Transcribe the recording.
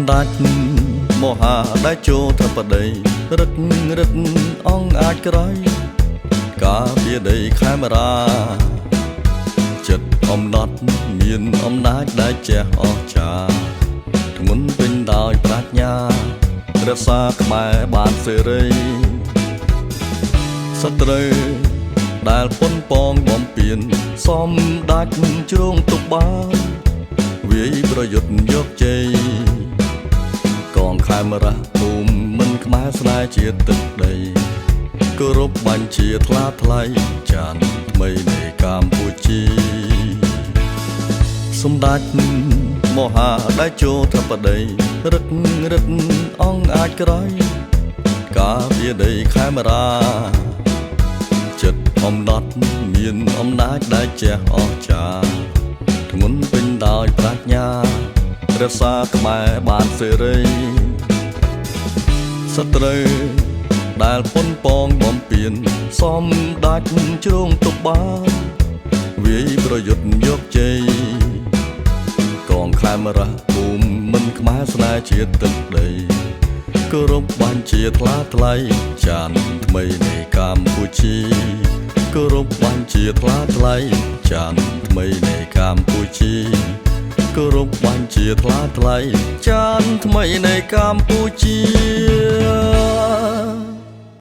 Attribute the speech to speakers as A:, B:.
A: សម្ដេចមហាតេជោធិបតីរឹករឹកអង្គអាចក្រៃការពារដីខេមរាចិត្តអំណត់មានអំណាចដែលជះអស្ចារ្យធ្ងន់ពេញដោយប្រាជ្ញារក្សាខ្មែរបានសេរីសត្រូវដែលប៉ុនប៉ងបំពេញសំដាច់ជ្រងទុកបានវាយប្រយុទ្ធយកជ័យកងខេមរៈភូមិមិនខ្មែរស្នេហ៍ជាទឹកដីគោរពបញ្ជាថ្លាថ្លៃចានថ្មីនៃកម្ពុជាសម្ដេចមហាតេជោធិបតីរឹករឹកអង្គអាចក្រៃការពារដីខេមរាចិត្តអំណត់មានអំណាចដែលជះអស្ចារ្យធ្ងន់ពេញដោយប្រាជ្ញារក្សាខ្មែរបានសេរីសត្រូវដែលប៉ុនប៉ងបំពេញសំដាច់ជ្រងទុកបានវាយប្រយុទ្ធយកជ័យកងខេមរៈភូមិមិនខ្មែរស្នេហ៍ជាទឹកដីគោរពបញ្ជាថ្លាថ្លៃចានថ្មីនៃកម្ពុជាគោរពបញ្ជាថ្លាថ្លៃចានថ្មីនៃកម្ពុជាគោរពបញ្ជាថ្លាថ្លៃចានថ្មីនៃកម្ពុជា